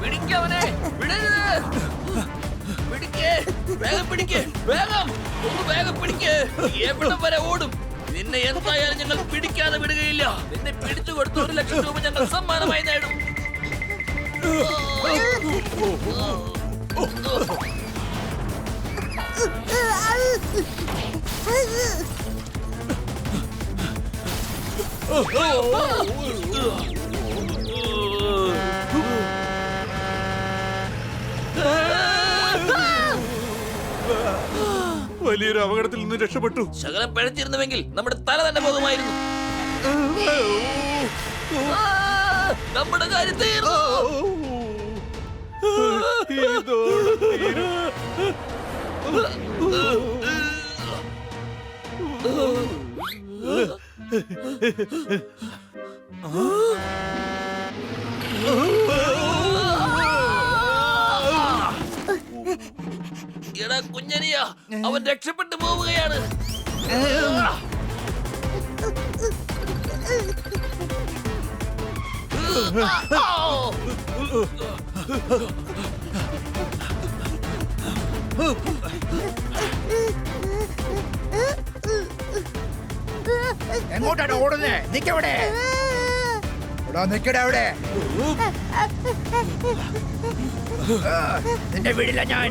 പിടിക്കവനെ, വിടരുത്. പിടിക്ക്, വേഗം പിടിക്ക്, വേഗം, ഒന്ന് വേഗം പിടിക്ക്. എവിടം വരെ ഓടും? നിന്നെ എന്തായാലും ഞങ്ങൾ പിടിക്കാതെ വിടുകയില്ല. നിന്നെ പിടിച്ചു കൊടുത്ത 1 ലക്ഷം രൂപ ഞങ്ങൾ സമ്മാനമായി നേടും. വലിയൊരു അപകടത്തിൽ നിന്ന് രക്ഷപ്പെട്ടു. ശകലം പിഴച്ചിരുന്നുവെങ്കിൽ നമ്മുടെ തല തന്നെ പോകുമായിരുന്നു. നമ്മുടെ കാര്യം തീർന്നു. എടാ കുഞ്ഞനിയ, അവൻ രക്ഷപ്പെട്ടു പോവുകയാണ്. എങ്ങോട്ടാണ് ഓടുന്നേ? നിക്കവിടെ, നിക്കടെ അവിടെ. നിന്റെ വീടില്ല ഞാൻ.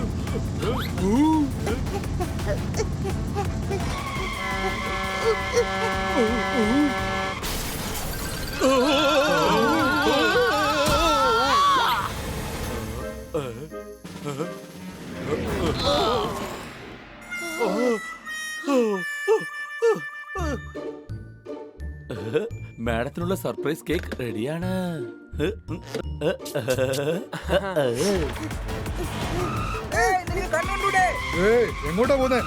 മാഡത്തിനുള്ള സർപ്രൈസ് കേക്ക് റെഡിയാണ്. എങ്ങോട്ടാ പോന്നെ?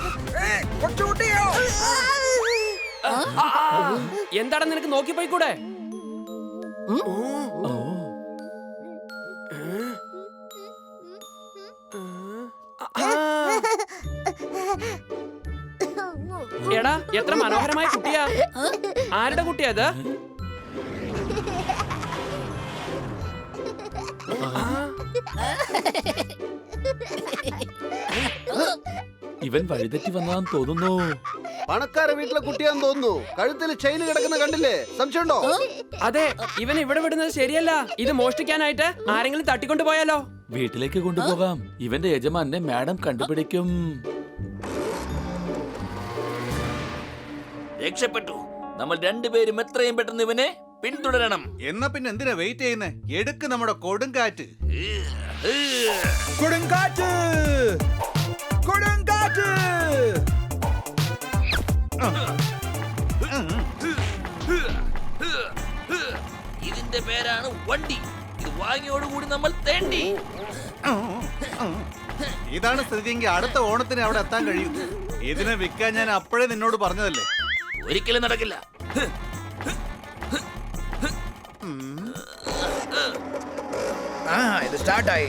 എന്താണ് നിനക്ക് നോക്കി പോയിക്കൂടെ? എടാ, എത്ര മനോഹരമായ കുട്ടിയാ. ആരുടെ കുട്ടിയാ ഇത്? ഇവൻ വഴിതെറ്റി വന്നതാന്ന് തോന്നുന്നു. പണക്കാരെ വീട്ടിലെ കുട്ടിയാന്ന് തോന്നുന്നു. കഴുത്തിൽ ചെയിൻ കിടക്കുന്ന കണ്ടില്ലേ? സംശയമുണ്ടോ? അതെ, ഇവൻ ഇവിടെ വിടുന്നത് ശരിയല്ല. ഇത് മോഷ്ടിക്കാനായിട്ട് ആരെങ്കിലും തട്ടിക്കൊണ്ടു പോയാലോ? വീട്ടിലേക്ക് കൊണ്ടുപോകാം. ഇവന്റെ യജമാനെ മാഡം കണ്ടുപിടിക്കും. രക്ഷപ്പെട്ടു. നമ്മൾ രണ്ടുപേരും എത്രയും പെട്ടെന്ന് ഇവനെ പിന്തുടരണം. എന്നാ പിന്നെ എന്തിനാ വെയിറ്റ് ചെയ്യുന്നേ? എടുക്ക് നമ്മുടെ കൊടുങ്കാറ്റ്. കൊടുങ്കാറ്റ്, കൊടുങ്കാറ്റ്. ഇതിന്റെ പേരാണ് വണ്ടി. ഇത് വാങ്ങിയോടുകൂടി നമ്മൾ തേണ്ടി. ഇതാണ് സ്ഥിതിയെങ്കിൽ അടുത്ത ഓണത്തിന് അവിടെ എത്താൻ കഴിയും. ഇതിനെ വിൽക്കാൻ ഞാൻ അപ്പോഴേ നിന്നോട് പറഞ്ഞതല്ലേ. ഒരിക്കലും നടക്കില്ല. ഇത് സ്റ്റാർട്ടായി.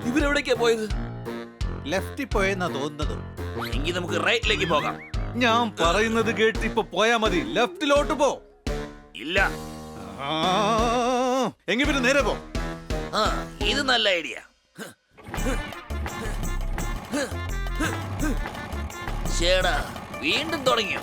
ഇവരെവിടേക്കാ പോയത്? ലെഫ്റ്റിൽ പോയെന്നാ തോന്നുന്നത്. എങ്കിൽ നമുക്ക് റൈറ്റിലേക്ക് പോകാം. ഞാൻ പറയുന്നത് കേട്ട് ഇപ്പൊ പോയാ മതി. ലെഫ്റ്റിലോട്ട് പോ. ഇല്ല. എങ്കിൽ പിന്നെ നേരെ പോ. ഇത് നല്ല ഐഡിയ. ചേടാ, വീണ്ടും തുടങ്ങിയോ?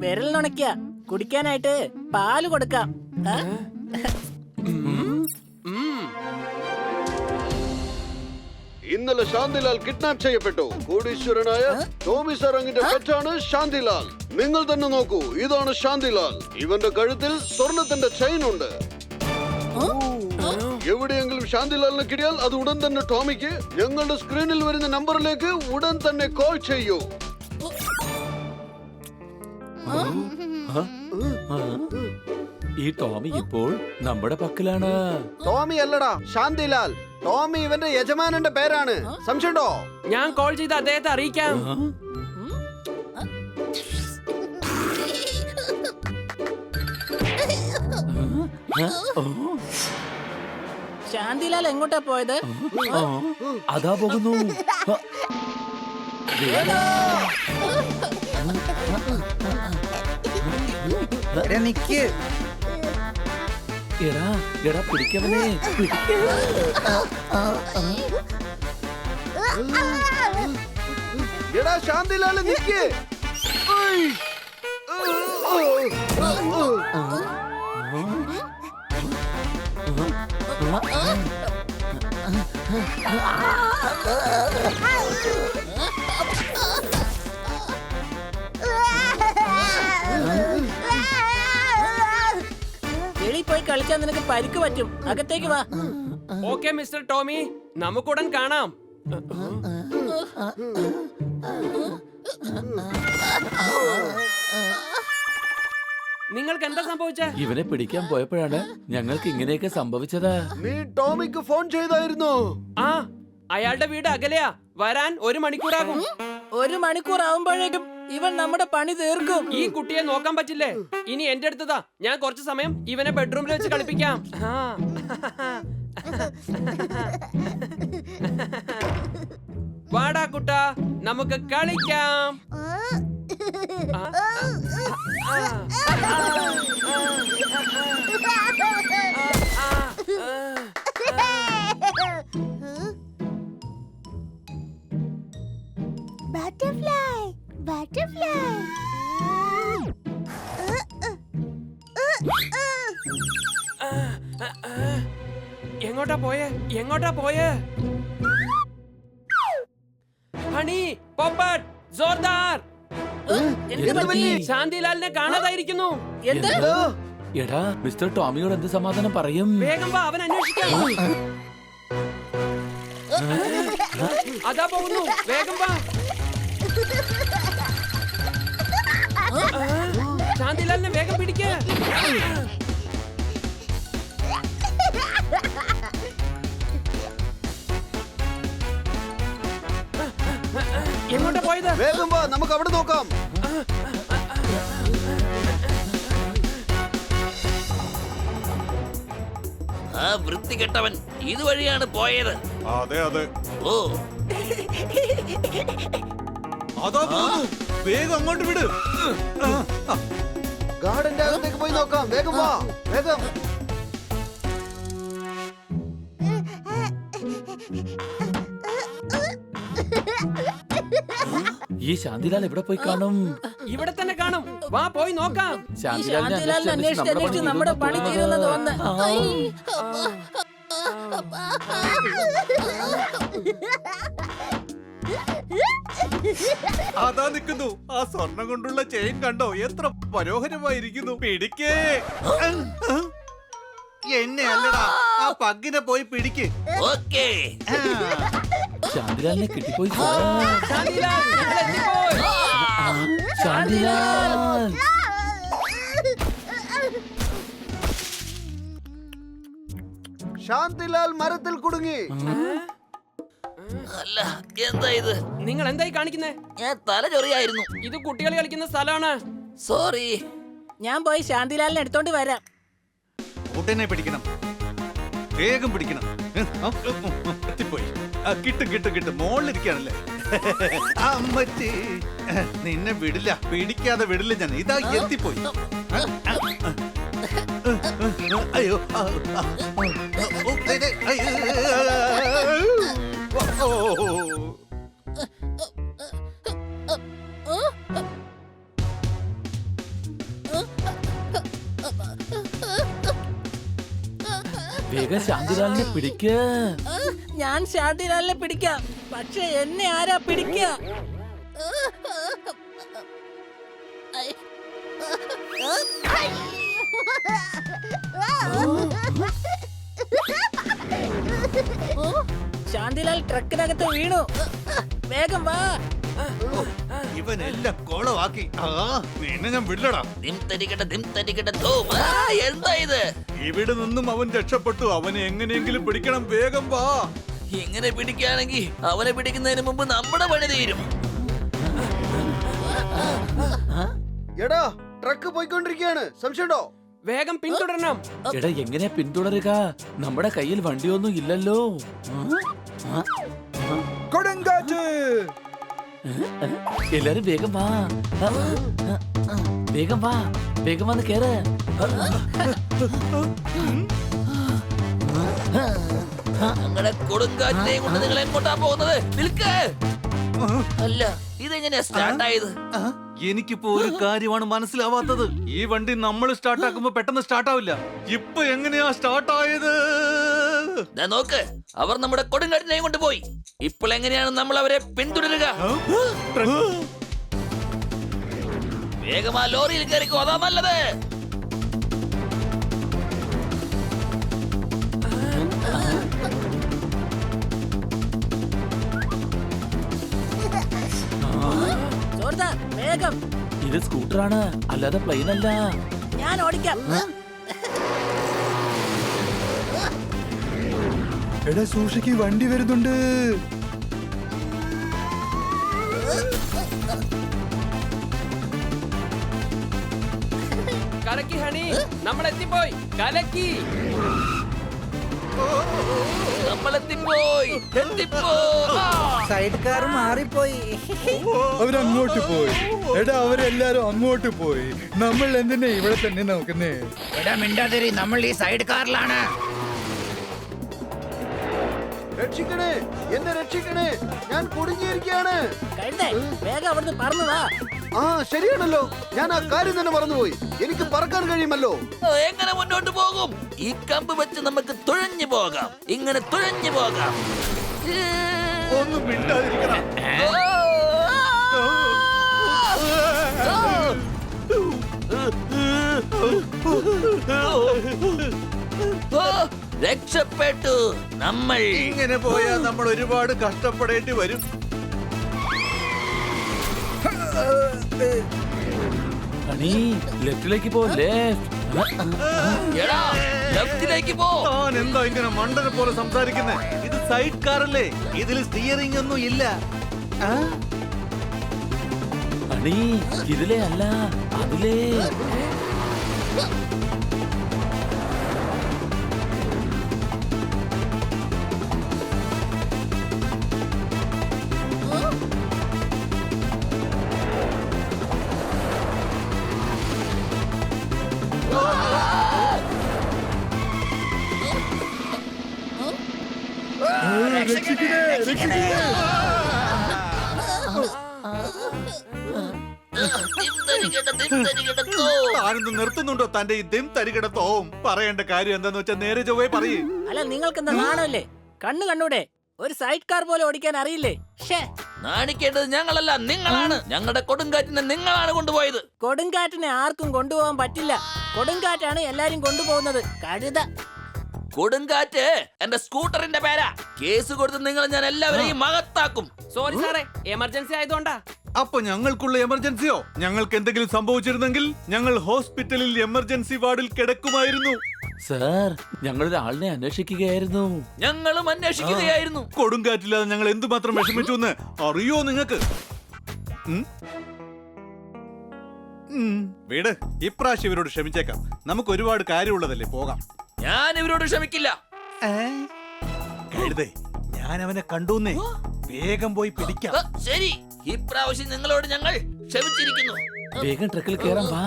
വിരൽ നുണയ്ക്ക കുടിക്കാനായിട്ട് പാല് കൊടുക്കാം. ഇന്നലെ ശാന്തിലാൽ കിഡ്നാപ്പ് ചെയ്യപ്പെട്ടു. കോടീശ്വരനായ ടോമി സറങ്ങിന്റെ പെറ്റാണ് ശാന്തിലാൽ. നിങ്ങൾ തന്നെ നോക്കൂ, ഇതാണ് ശാന്തിലാൽ. ഇവന്റെ കഴുത്തിൽ സ്വർണത്തിന്റെ ചെയിൻ ഉണ്ട്. എവിടെയെങ്കിലും ശാന്തിലാലിന് കിട്ടിയാൽ അത് ഉടൻ തന്നെ ടോമിക്ക് ഞങ്ങളുടെ സ്ക്രീനിൽ വരുന്ന നമ്പറിലേക്ക് ഉടൻ തന്നെ കോൾ ചെയ്യൂ. ഈ ടോമി ഇപ്പോൾ നമ്മുടെ പക്കലാണ്. ടോമി അല്ലടാ, ശാന്തിലാൽ. ടോമി ഇവന്റെ യജമാനന്റെ പേരാണ്. സംശയമുണ്ടോ? ഞാൻ കോൾ ചെയ്ത് അദ്ദേഹത്തെ അറിയിക്കാം. ശാന്തിലാൽ എങ്ങോട്ടാ പോയത്? അതാ പോകുന്നു. നിക്ക്. എടാ എടാ പിടിക്കവനെ, എടാ ശാന്തിലാൽ നിക്ക്. വെളിയിൽ പോയി കളിച്ചാൽ നിനക്ക് പരിക്ക് പറ്റും. അകത്തേക്ക് വാ. ഓക്കെ മിസ്റ്റർ ടോമി, നമുക്കുടൻ കാണാം. നിങ്ങൾക്ക് എന്താ സംഭവിച്ചേ? ഇവനെ പിടിക്കാൻ പോയപ്പോഴാണ് ഞങ്ങൾക്ക് ഇങ്ങനെയൊക്കെ സംഭവിച്ചത്. നീ ടോമിക്ക് ഫോൺ ചെയ്തായിരുന്നു? ആ, അയാളുടെ വീട് അകലെയാ. വരാൻ 1 മണിക്കൂറാകും. 1 മണിക്കൂർ ആവുമ്പോഴേക്കും ഇവൻ നമ്മുടെ പണി തീർക്കും. ഈ കുട്ടിയെ നോക്കാൻ പറ്റില്ലേ? ഇനി എന്റെ അടുത്തതാ. ഞാൻ കുറച്ച് സമയം ഇവനെ ബെഡ്റൂമിൽ വെച്ച് കളിപ്പിക്കാം. ആ. വാടാ കുട്ടാ, നമുക്ക് കളിക്കാം. Butterfly, butterfly. എങ്ങോട്ടാ പോയേ? എങ്ങോട്ടാ പോയേ? ഹണി, പോപ്പട്ട്, ജോർദാർ. എന്ത് പറ്റി? ശാന്തിലാലിനെ കാണാതായിരിക്കുന്നു. എന്ത്? എടാ മിസ്റ്റർ ടോമിയോട് എന്ത് സമാധാനം പറയും? വേഗം വാ, അവൻ അന്വേഷിക്കാം. അതാ പോകുന്നു, വേഗം വാ. ശാന്തിലാലിനെ വേഗം പിടിക്ക. എങ്ങോട്ടാ പോയത്? വേഗം വാ, നമുക്ക് അവിടെ നോക്കാം. ആ വൃത്തികെട്ടവൻ ഇതുവഴിയാണ് പോയത്. അതെ അതെ, ഓ, അതാ പോകുന്നു. വേഗം അങ്ങോട്ട് വിട്. ഗാർഡന്റെ അകത്തേക്ക് പോയി നോക്കാം. വേഗം വാ, വേഗം. ഈ ശാന്തിലാൽ എവിടെ പോയി കാണും? ഇവിടെ തന്നെ കാണും. വാ, പോയി നോക്കാം. ശാന്തിലാലിനെ അന്വേഷിച്ച് നമ്മുടെ പണി തീരുന്ന തോന്നുന്നു. അതാ നിൽക്കുന്നു. ആ സ്വർണം കൊണ്ടുള്ള ചെയിൻ കണ്ടോ? എത്ര മനോഹരമായിരിക്കുന്നു. പിടിക്കേ. എന്നെ അല്ലടാ, ആ പഗ്ഗിനെ പോയി പിടിക്ക്. ഓക്കേ. ശാന്തിലാലിനെ കിട്ടിപ്പോയി. ശാന്തിലാൽ, ഞങ്ങൾ എത്തിപ്പോയി. ശാന്തിലാൽ, ശാന്തിലാൽ മരത്തിൽ കുടുങ്ങി. അല്ല, എന്താ ഇത്? നിങ്ങൾ എന്തായി കാണിക്കുന്നേ? ഞാൻ തല ചൊറിയായിരുന്നു. ഇത് കുട്ടികൾ കളിക്കുന്ന സ്ഥലമാണ്. സോറി. ഞാൻ പോയി ശാന്തിലാലിനെ എടുത്തോണ്ട് വരാം. കുട്ടനെ പിടിക്കണം, വേഗം പിടിക്കണം. എത്തിപ്പോയി. കിട്ടും കിട്ടും കിട്ടും. മോളിലിരിക്കാണല്ലേ. അമ്മച്ചി, നിന്നെ വിടില്ല, പിടിക്കാതെ വിടില്ല ഞാൻ. ഇതാ എത്തിപ്പോയി. അയ്യോ, വേഗം ശാന്തിലാലിനെ പിടിക്ക. ഞാൻ ശാന്തിലാലിനെ പിടിക്കാം, പക്ഷെ എന്നെ ആരാ പിടിക്കുക? ശാന്തിലാൽ ട്രക്കിനകത്ത് വീണു. വേഗം വാ. ഇവനെല്ലാം കോളമാക്കി. നിന്നെ ഞാൻ വിടലടാ. ദിം തരികിട ധൂം. എന്താ ഇത്? ഇവിടെ നിന്നും അവൻ രക്ഷപ്പെട്ടു. അവനെ എങ്ങനെയെങ്കിലും പിടിക്കണം. വേഗം വാ. ഇങ്ങനെ പിടിക്കുകയാണെങ്കിൽ അവനെ പിടിക്കുന്നതിന് മുമ്പ് നമ്മുടെ പണി തീരും. എടാ ട്രക്ക് പോയിക്കൊണ്ടിരിക്കുകയാണ്, സംശയമുണ്ടോ? വേഗം പിന്തുടരണം. എടാ എങ്ങനെ പിന്തുടരുക? നമ്മുടെ കയ്യിൽ വണ്ടിയൊന്നും ഇല്ലല്ലോ. കൊടുങ്കാറ്റ്. എല്ലാരും വേഗം വാ. വേഗം വാ, വേഗം വന്ന് കേറ്. ഞങ്ങളുടെ കൊടുങ്കാറ്റിനെയും കൊണ്ട് നിങ്ങൾ എങ്ങോട്ടാ പോകുന്നത്? നിൽക്ക്. അല്ല, ഇതെങ്ങനെയാ സ്റ്റാർട്ട് ആയത്? എനിക്കിപ്പോ ഒരു കാര്യമാണ് മനസ്സിലാവാത്തത്. ഈ വണ്ടി നമ്മൾ സ്റ്റാർട്ട് ആക്കുമ്പോ പെട്ടെന്ന് സ്റ്റാർട്ട് ആവില്ല. ഇപ്പൊ എങ്ങനെയാ സ്റ്റാർട്ട് ആയത്? ദാ നോക്ക്, അവർ നമ്മുടെ കൊടുങ്കാറ്റിനെയും കൊണ്ട് പോയി. ഇപ്പോൾ എങ്ങനെയാണ് നമ്മൾ അവരെ പിന്തുടരുക? വേഗം ആ ലോറിയിൽ കയറിക്കോ, അതാ നല്ലത്. ജോർദാൻ, വേഗം. ഇത് സ്കൂട്ടറാണ്, അല്ലാതെ പ്ലെയിൻ അല്ല. ഞാൻ ഓടിക്കാം. എടാ സൂക്ഷിക്ക്, വണ്ടി വരുന്നുണ്ട്. കലക്കി ഹണി, നമ്മൾ എത്തിപ്പോയി. കലക്കി. നമ്മളെത്തിപ്പോയി. സൈഡ് കാർ മാറിപ്പോയി. അവരങ്ങോട്ട് പോയി. എടാ അവരെല്ലാരും അങ്ങോട്ട് പോയി. നമ്മൾ എന്തിനാ ഇവിടെ തന്നെ നോക്കുന്നേ? എടാ മിണ്ടാതിരി, നമ്മൾ ഈ സൈഡ് കാറിലാണ്. രക്ഷിക്കണേ, എന്നെ രക്ഷിക്കണേ, ഞാൻ കുടുങ്ങിയിരിക്കുകയാണ്. കഴുതേ, വേഗം അവിടുന്ന് പറന്നു വാ. ആ ശരിയാണല്ലോ, ഞാൻ ആ കാര്യം തന്നെ മറന്നുപോയി. എനിക്ക് പറക്കാൻ കഴിയുമല്ലോ. എങ്ങനെ മുന്നോട്ട് പോകും? ഈ കമ്പ് വെച്ച് നമുക്ക് തുഴഞ്ഞു പോകാം. ഇങ്ങനെ തുഴഞ്ഞു പോകാം. ഒന്നും മിണ്ടാതിരിക്കണം. രക്ഷപ്പെട്ടു നമ്മൾ. ഇങ്ങനെ പോയാൽ നമ്മൾ ഒരുപാട് കഷ്ടപ്പെടേണ്ടി വരും. ഹണി, ലെഫ്റ്റിലേക്ക് പോ. എടാ, ലെഫ്റ്റിലേക്ക് പോ. താൻ എന്താ ഇങ്ങനെ മണ്ടനെ പോലെ സംസാരിക്കുന്നേ? ഇത് സൈഡ് കാറല്ലേ, ഇതിൽ സ്റ്റിയറിംഗ് ഒന്നും ഇല്ല. ഹണി, ഇതിലേ അല്ല, അതിലേ. താനൊന്ന് നിർത്തുന്നുണ്ടോ തന്റെ ഈ ദിം തരികിടത്തോം? പറയേണ്ട കാര്യം എന്താന്ന് വെച്ചാൽ നേരെ ചൊവ്വേ പറയേ. അല്ല, നിങ്ങൾക്ക് എന്താ നാണല്ലേ? കണ്ണൂടെ ഒരു സൈഡ് കാർ പോലെ ഓടിക്കാൻ അറിയില്ലേ? നാണിക്കേണ്ടത് ഞങ്ങളല്ല, നിങ്ങളാണ്. ഞങ്ങളുടെ കൊടുങ്കാറ്റിനെ നിങ്ങളാണ് കൊണ്ടുപോയത്. കൊടുങ്കാറ്റിനെ ആർക്കും കൊണ്ടുപോകാൻ പറ്റില്ല. കൊടുങ്കാറ്റാണ് എല്ലാരും കൊണ്ടുപോകുന്നത്. കഴുത. കൊടുങ്കാറ്റ് എന്റെ സ്കൂട്ടറിന്റെ പേരാ. കേസ് കൊടുത്ത് നിങ്ങൾ ഞാൻ എല്ലാവരെയും മകത്താക്കും. സോറി സാറേ, എമർജൻസി ആയതുകൊണ്ടാ. അപ്പൊ ഞങ്ങൾക്കുള്ള എമർജൻസിയോ? ഞങ്ങൾക്ക് എന്തെങ്കിലും സംഭവിച്ചിരുന്നെങ്കിൽ ഞങ്ങൾ ഹോസ്പിറ്റലിൽ എമർജൻസി വാർഡിൽ കിടക്കുമായിരുന്നു. സാർ, ഞങ്ങളൊരാളിനെ അന്വേഷിക്കുകയായിരുന്നു. ഞങ്ങളും അന്വേഷിക്കുകയായിരുന്നു. കൊടുങ്കാറ്റില്ലാതെ ഞങ്ങൾ എന്തുമാത്രം വിഷമിച്ചു എന്ന് അറിയോ നിങ്ങൾക്ക്? വീട്, ഇപ്രാവശ്യം ഇവരോട് ക്ഷമിച്ചേക്കാം. നമുക്ക് ഒരുപാട് കാര്യമുള്ളതല്ലേ, പോകാം. ഞാൻ ഇവരോട് ക്ഷമിക്കില്ല. കഴുതേ, ഞാൻ അവനെ കണ്ടുന്നേ. വേഗം പോയി പിടിക്കാം. ശരി, ഇപ്രാവശ്യം നിങ്ങളോട് ഞങ്ങൾ ക്ഷമിച്ചിരിക്കുന്നു. വേഗം ട്രക്കിൽ കയറാൻ വാ.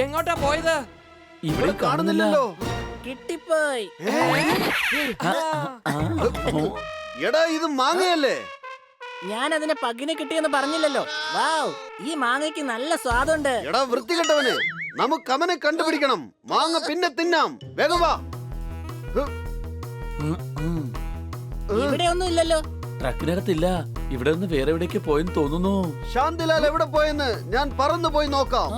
എങ്ങോട്ടാ പോയത്? ഇവിടെ കാണുന്നില്ല. കിട്ടിപ്പോയി. എടാ ഇത് മാങ്ങയല്ലേ? ഞാൻ അതിനെ പകിന് കിട്ടിയെന്ന് പറഞ്ഞില്ലല്ലോ. വാവ്, ഈ മാങ്ങയ്ക്ക് നല്ല സ്വാദുണ്ട്. എടാ വൃത്തികെട്ടവനെ, നമുക്ക് അവനെ കണ്ടുപിടിക്കണം. മാങ്ങ പിന്നെ തിന്നാം. വേഗം വാ. ഇവിടെ ഒന്നും ഇല്ലല്ലോ. ട്രക്കിനകത്തില്ല. ഇവിടെ നിന്ന് വേറെ എവിടേക്ക് പോയെന്ന് തോന്നുന്നു. ശാന്തിലാൽ എവിടെ പോയെന്ന് ഞാൻ പറന്നു പോയി നോക്കാം.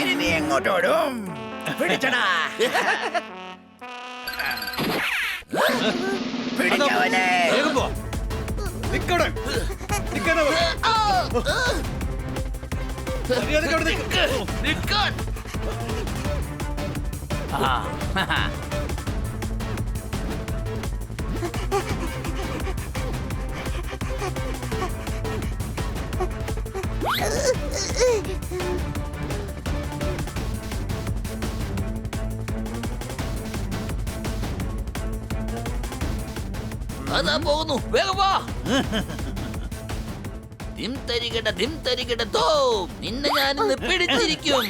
ഇനി നീ എങ്ങോട്ടോടും? പിടിച്ചടാ. പിടിച്ചവനെ. വേഗം പോ. നിക്കവിടെ. നിക്കാനാ പോ. മര്യാദയ്ക്ക് അവിടെ നിക്ക്. നിൽക്കാൻ. അതാ പോകുന്നു, വേഗം വാ. ദിം തരികിട തോ, നിന്നെ ഞാനിന്ന് പിടിച്ചിരിക്കും.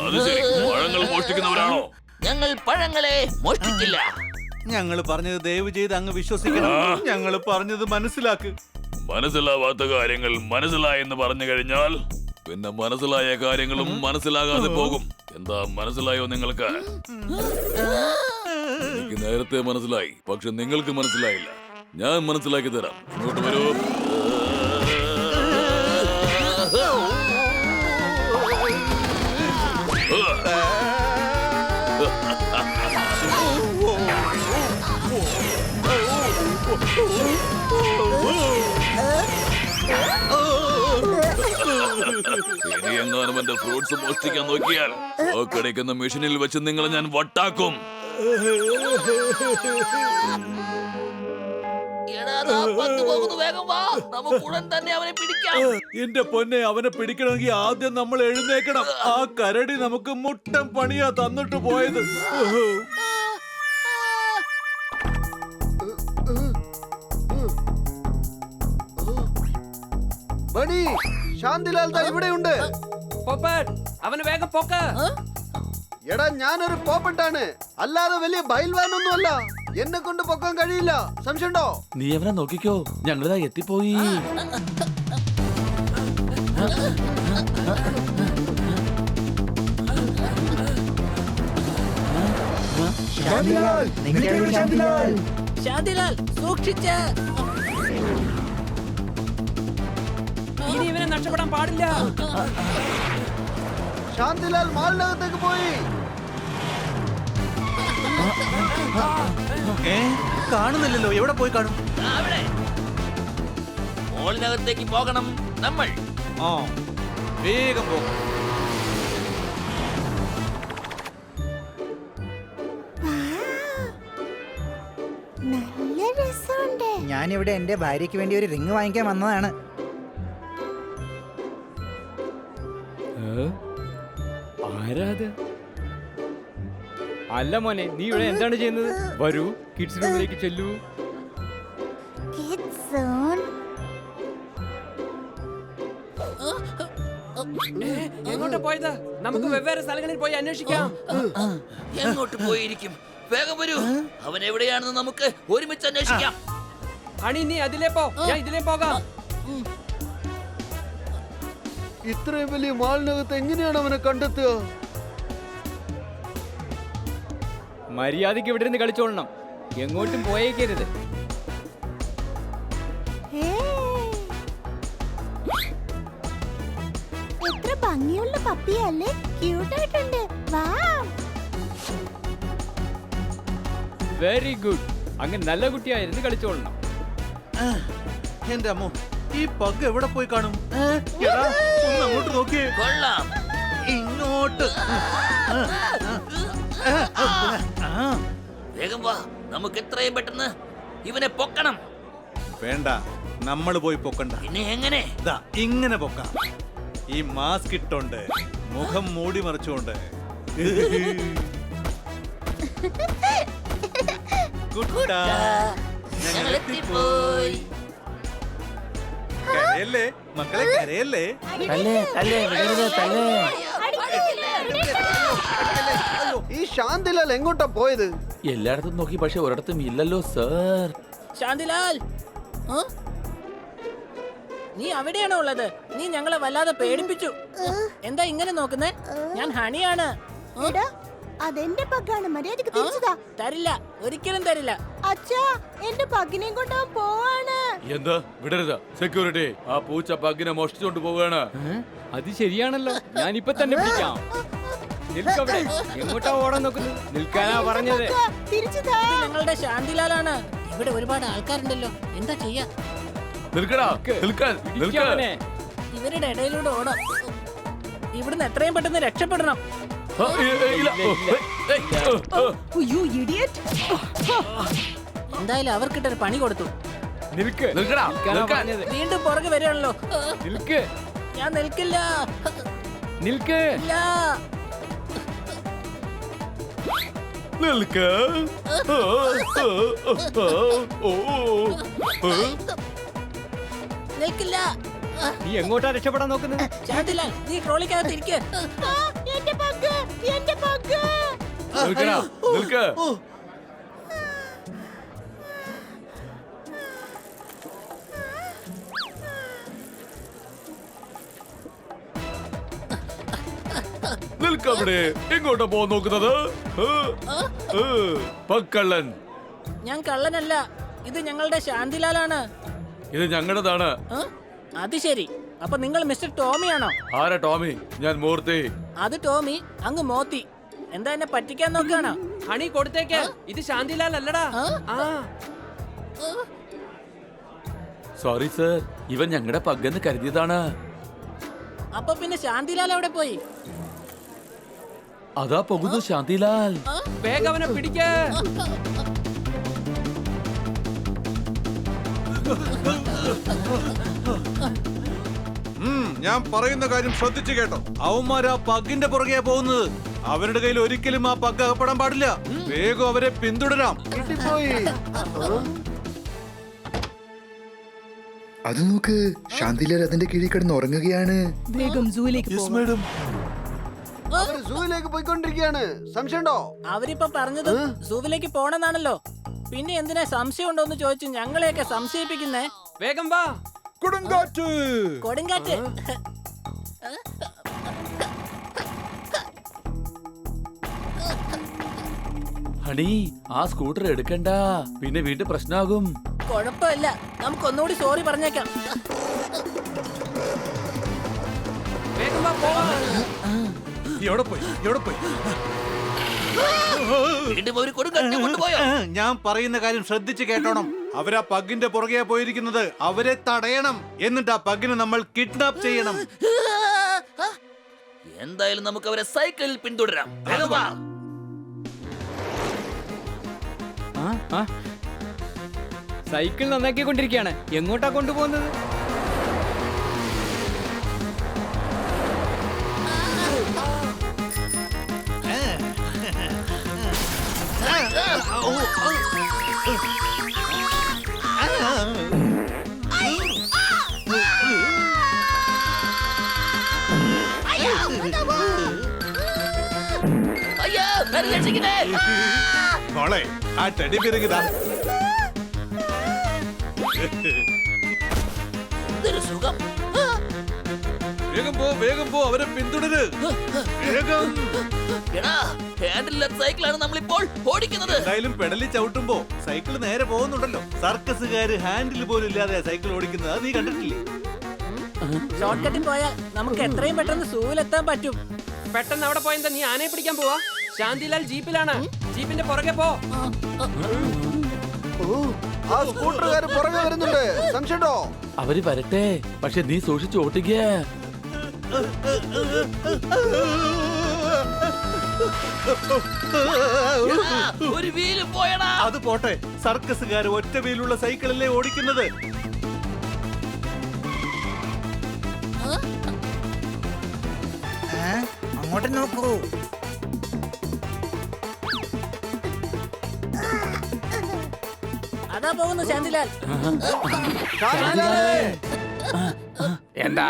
അത് ശരി, പഴങ്ങൾ മോഷ്ടിക്കുന്നവരാണോ? ഞങ്ങൾ പഴങ്ങളെ മോഷ്ടിക്കില്ല. ഞങ്ങൾ പറഞ്ഞത് ദയവ് ചെയ്ത് അങ്ങ് വിശ്വസിക്കണം. ഞങ്ങൾ പറഞ്ഞത് മനസ്സിലാക്ക്. മനസ്സിലാവാത്ത കാര്യങ്ങൾ മനസ്സിലായെന്ന് പറഞ്ഞു കഴിഞ്ഞാൽ പിന്നെ മനസ്സിലായ കാര്യങ്ങളും മനസ്സിലാകാതെ പോകും. എന്താ മനസ്സിലായോ നിങ്ങൾക്ക്? എനിക്ക് നേരത്തെ മനസ്സിലായി, പക്ഷെ നിങ്ങൾക്ക് മനസ്സിലായില്ല. ഞാൻ മനസ്സിലാക്കി തരാം. ഇങ്ങോട്ട് വരൂ. ഇനി എങ്ങാനും എന്റെ ഫ്രൂട്ട്സ് മോഷ്ടിക്കാൻ നോക്കിയാൽ ആ കിടക്കുന്ന മെഷീനിൽ വെച്ച് നിങ്ങളെ ഞാൻ വട്ടാക്കും. എടാ, ദാ പന്ത് പോകുന്നു, വേഗം വാ. നമുക്ക് ഉടൻ തന്നെ അവനെ പിടിക്കാം. എന്റെ പൊന്നെ, അവനെ പിടിക്കണമെങ്കിൽ ആദ്യം നമ്മൾ എഴുന്നേക്കണം. ആ കരടി നമുക്ക് മുട്ടൻ പണിയാ തന്നിട്ട് പോയത്. ബണി, ശാന്തിലാൽ ദാ ഇവിടെയുണ്ട്. പോപ്പറ്റ്, അവന് വേഗം പോക്ക. എടാ, ഞാനൊരു പോപ്പട്ടാണ്, അല്ലാതെ വലിയ ബൈൽവാനൊന്നുമല്ല. എന്നെ കൊണ്ട് പൊക്കാൻ കഴിയില്ല. സംശയമുണ്ടോ? നീ അവനെ നോക്കിക്കോ, ഞങ്ങളിതാ എത്തിപ്പോയി. ശാന്തിലാൽ, ശാന്തിലാൽ. ശാന്തിലാൽ, സൂക്ഷിച്ച. ഇനി ഇവനെ നഷ്ടപ്പെടാൻ പാടില്ല. ശാന്തിലാൽ മാളിനകത്തേക്ക് പോയി. കാണുന്നില്ലല്ലോ, എവിടെ പോയി കാണും? അവിടെ മോളിനകത്തേക്ക് പോകണം നമ്മൾ. ആ, വേഗം പോ. നല്ല രസമുണ്ട്. ഞാനിവിടെ എന്റെ ഭാര്യയ്ക്ക് വേണ്ടി ഒരു റിങ് വാങ്ങിക്കാൻ വന്നതാണ്. ആരാത്? അല്ല മോനെ, നീ ഇവിടെ എന്താണ് ചെയ്യുന്നത്? വരൂ, കിഡ്സ് റൂമിലേക്ക് ചെല്ലൂ. Kids zone. എങ്ങോട്ടാ പോയത്? നമുക്ക് വെവ്വേറെ സ്ഥലങ്ങളിൽ പോയി അന്വേഷിക്കാം. എങ്ങോട്ട് പോയിരിക്കും? വേഗം വരൂ, അവൻ എവിടെയാണെന്ന് നമുക്ക് ഒരുമിച്ച് അന്വേഷിക്കാം. ഹണി, നീ അതിലേ പോ, ഞാൻ ഇതിലേ പോകാം. ഇത്രയും വലിയ മാളിനകത്ത് എങ്ങനെയാണ് അവനെ കണ്ടെത്തുക? മര്യാദയ്ക്ക് ഇവിടെ നിന്ന് കളിച്ചോളണം, എങ്ങോട്ടും പോയേക്കരുത്. Hey. എത്ര ഭംഗിയുള്ള പപ്പിയല്ലേ, ക്യൂട്ടായിട്ടുണ്ട്. വാവ്. വെരി ഗുഡ്, അങ്ങനെ നല്ല കുട്ടിയായിരുന്നു കളിച്ചോളണം. എന്റെ അമ്മോ, ഈ പഗ് എവിടെ പോയി കാണും? എടാ, ഒന്ന് അങ്ങോട്ട് നോക്കിയേ. കൊള്ളാം. ഇങ്ങോട്ട്. വേഗം വാ, നമുക്ക് എത്രയും പെട്ടെന്ന് ഇവനെ പൊക്കണം. വേണ്ട, നമ്മൾ പോയി പൊക്കണ്ട. പിന്നെ എങ്ങനെ? ദാ ഇങ്ങനെ പൊക്കാം. ഈ മാസ്ക് ഇട്ടോണ്ട്, മുഖം മൂടി മറിച്ചുകൊണ്ട്. കുട്ടാ, ഞങ്ങൾ എത്തിപ്പോയി. കരയല്ലേ മക്കളെ, കരയല്ലേ. ഈ ശാന്തിലാൽ എങ്ങോട്ടാ പോയത്? എല്ലായിടത്തും നോക്കി, പക്ഷെ ഒരിടത്തും ഇല്ലല്ലോ സർ. ശാന്തിലാൽ, നീ അവിടെയാണോ ഉള്ളത്? നീ ഞങ്ങളെ വല്ലാതെ പേടിപ്പിച്ചു. എന്താ ഇങ്ങനെ നോക്കുന്നേ? ഞാൻ ഹണിയാണ്. എടാ അതെന്റെ പഗ്ഗാണ്, മര്യാദക്ക് തിരിച്ചതാ. തരില്ല, ഒരിക്കലും തരില്ല. അച്ഛാ എന്റെ പഗ്ഗിനെയും കൊണ്ട് അവൻ പോവാണ്. എന്താ വിടരുത്, സെക്യൂരിറ്റി ആ പൂച്ച പഗ്ഗിനെ മോഷ്ടിച്ചോണ്ട് പോവുകയാണ്. അത് ശരിയാണല്ലോ, ഞാനിപ്പൊ തന്നെ പിടിക്കാം. നിൽക്കവിടെ, എങ്ങോട്ടാ ഓടാൻ നോക്കുന്നത്? നിൽക്കാനാ പറഞ്ഞത്. പഗ്ഗാ, തിരിച്ചതാ. ഇത് ഞങ്ങളുടെ ശാന്തിലാലാണ്. ഇവിടെ ഒരുപാട് ആൾക്കാരുണ്ടല്ലോ, എന്താ ചെയ്യാ? നിൽക്കടാ, നിൽക്കാൻ, നിൽക്കാൻ. അവനെ. ഇവരുടെ ഇടയിലൂടെ ഓടാം. ഇവിടുന്ന് എത്രയും പെട്ടെന്ന് രക്ഷപ്പെടണം. ഇല്ല. എന്തായാലും അവർക്കിട്ടൊരു പണി കൊടുത്തു. നിൽക്ക്, നിൽക്കടാ, നിൽക്കാനാ നിൽക്കാൻ. പറഞ്ഞത്. വീണ്ടും പുറകെ വരികയാണല്ലോ. നിൽക്ക്, ഞാൻ നിൽക്കില്ല. നിൽക്ക്. ഇല്ല. നിൽക്ക്. നിൽക്കില്ല. നീ എങ്ങോട്ടാ രക്ഷപ്പെടാൻ നോക്കുന്നത്? ശാന്തിലാൽ, നീ ട്രോളിക്കകത്ത് ഇരിക്ക്. ആ, എന്റെ പഗ്ഗ്, എന്റെ പഗ്ഗ്. നിൽക്കടാ, നിൽക്ക്. നിൽക്കവിടെ, എങ്ങോട്ടാ പോകാൻ നോക്കുന്നത്? പക്കള്ളൻ. ഞാൻ കള്ളനല്ല, ഇത് ഞങ്ങളുടെ ശാന്തിലാലാണ്. ഇത് ഞങ്ങളുടേതാണ്. അത് ശരി. അപ്പൊ നിങ്ങൾ മിസ്റ്റർ ടോമിയാണോ? ആരാ ടോമി? ഞാൻ മൂർത്തി. അത് ടോമി, അങ്ങ് മോത്തി. എന്താ എന്നെ പറ്റിക്കാൻ നോക്കുകയാണോ? ഹണി കൊടുത്തേക്ക്, ഇത് ശാന്തിലാൽ അല്ലടാ. ആ, സോറി സർ, ഇവൻ ഞങ്ങളുടെ പഗ്ഗെന്ന് കരുതിയതാണ്. അപ്പൊ പിന്നെ ശാന്തിലാൽ എവിടെ പോയി? അതാ പോകുന്നു ശാന്തിലാൽ. വേഗം അവനെ പിടിക്ക്. ഞാൻ പറയുന്ന കാര്യം ശ്രദ്ധിച്ചു കേട്ടോ. അവന്മാർ ആ പഗ്ഗിന്റെ പുറകെയാ പോകുന്നത്. അവരുടെ കയ്യിൽ ഒരിക്കലും ആ പഗ്ഗ് അകപ്പെടാൻ പാടില്ല. വേഗം അവരെ പിന്തുടരാം. അത് നോക്ക്, ശാന്തിലാൽ അതിന്റെ കീഴിൽ കിടന്ന് ഉറങ്ങുകയാണ്. അവര് സൂവിലേക്ക് പോയിക്കൊണ്ടിരിക്കുകയാണ്. സംശയമുണ്ടോ? അവരിപ്പോ പറഞ്ഞത് സൂവിലേക്ക് പോണെന്നാണല്ലോ. പിന്നെ എന്തിനാ സംശയം ഉണ്ടോന്ന് ചോദിച്ചു ഞങ്ങളെയൊക്കെ സംശയിപ്പിക്കുന്നേ? വേഗം വാ. കൊടുങ്കാറ്റ്. കൊടുങ്കാറ്റ്. ഹണി, ആ സ്കൂട്ടർ എടുക്കണ്ട, പിന്നെ വീട്ടിൽ പ്രശ്നമാകും. കുഴപ്പമില്ല, നമുക്കൊന്നുകൂടി സോറി പറഞ്ഞേക്കാം. വേഗം വാ, പോവാം. എവിടെ പോയി? എവിടെ പോയി? വീണ്ടും ഒരു കൊടുങ്കാറ്റ് കൊണ്ടുപോയോ? ഞാൻ പറയുന്ന കാര്യം ശ്രദ്ധിച്ചു കേട്ടോണം. അവരാ പഗ്ഗിന്റെ പുറകെയാ പോയിരിക്കുന്നത്. അവരെ തടയണം. എന്നിട്ട് ആ പഗ്ഗിനെ നമ്മൾ കിഡ്നാപ്പ് ചെയ്യണം. എന്തായാലും നമുക്ക് അവരെ സൈക്കിളിൽ പിന്തുടരാം. വേഗം വാ. സൈക്കിൾ നന്നാക്കിക്കൊണ്ടിരിക്കുകയാണ്. എങ്ങോട്ടാ കൊണ്ടുപോകുന്നത്? അയ്യോ, എന്നെ രക്ഷിക്കണേ. മോളെ, ആ ടെഡി ബിയറിങ്ങിതാ. എന്തൊരു സുഖം. വേഗം പോ, വേഗം പോ, അവരെ പിന്തുടര്. വേഗം. എടാ, ഹാൻഡിലില്ലാത്ത സൈക്കിളാണ് നമ്മളിപ്പോൾ ഓടിക്കുന്നത്. എന്തായാലും പെടലി ചവിട്ടുമ്പോ സൈക്കിൾ നേരെ പോകുന്നുണ്ടല്ലോ. സർക്കസുകാര് ഹാൻഡിൽ പോലും ഇല്ലാതെ സൈക്കിൾ ഓടിക്കുന്നത് അത് നീ കണ്ടിട്ടില്ലേ? ഷോർട്ട് കട്ടിൽ പോയാൽ നമുക്ക് എത്രയും പെട്ടെന്ന് സൂവിലെത്താൻ പറ്റും. പെട്ടെന്ന് അവിടെ പോയെന്താ, നീ ആനയെ പിടിക്കാൻ പോവാ? ശാന്തിലാൽ ജീപ്പിലാണ്. ജീപ്പിന്റെ പുറകെ പോ. ആ സ്കൂട്ടറുകാര് പുറകെ വരുന്നുണ്ട്. സംശയമുണ്ടോ? അവര് വരട്ടെ, പക്ഷെ നീ സൂക്ഷിച്ച് ഓട്ടിക്ക. ഒരു വീല് പോയടാ. അത് പോട്ടെ, സർക്കസുകാര് ഒറ്റ വീലുള്ള സൈക്കിളല്ലേ ഓടിക്കുന്നത്. അങ്ങോട്ട് നോക്കൂ. അതാ പോകുന്നു ശാന്തിലാൽ. എന്താ?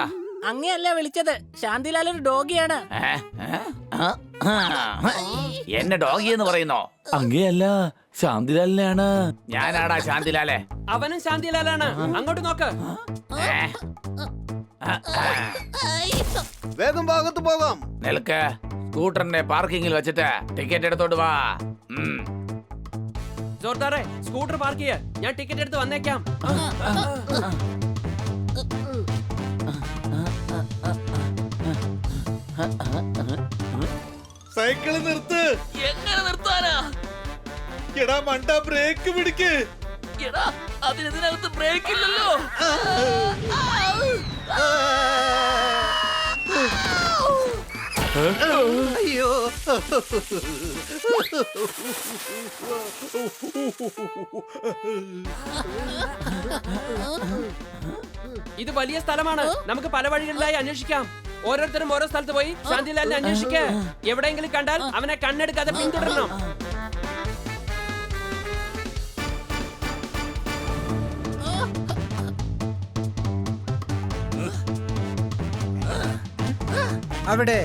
അങ്ങയല്ല വിളിച്ചത്. ശാന്തിലാൽ ഒരു ഡോഗിയാണ്. എന്നെ ഡോഗി എന്ന് പറയുന്നോ? അങ്ങനെയല്ല, ശാന്തിലാലിനെയാണ്. ഞാനാടാ ശാന്തിലാലെ. അവനും ശാന്തിലാലാണ്. അങ്ങോട്ട് നോക്ക്. വേഗം ഭാഗത്ത് പോകാം. നിൽക്ക്. സ്കൂട്ടറിന്റെ പാർക്കിങ്ങിൽ വെച്ചിട്ട് ടിക്കറ്റ് എടുത്തോണ്ട് വാ. ജോർദാറെ, സ്കൂട്ടർ പാർക്ക് ചെയ്യ. ഞാൻ ടിക്കറ്റ് എടുത്ത് വന്നേക്കാം. സൈക്കിള് നിർത്ത്. എങ്ങനെ നിർത്താനാ? എടാ മണ്ട, ബ്രേക്ക് പിടിക്ക്. എടാ, അതിനകത്ത് ബ്രേക്ക് ഇല്ലല്ലോ. അയ്യോ, ഇത് വലിയ സ്ഥലമാണ്. നമുക്ക് പല വഴികളിലായി അന്വേഷിക്കാം. ഓരോരുത്തരും ഓരോ സ്ഥലത്ത് പോയി ശാന്തിലാലിനെ അന്വേഷിക്ക. എവിടെയെങ്കിലും കണ്ടാൽ അവനെ കണ്ണെടുക്കാതെ പിന്തുടരണം. അവിടെ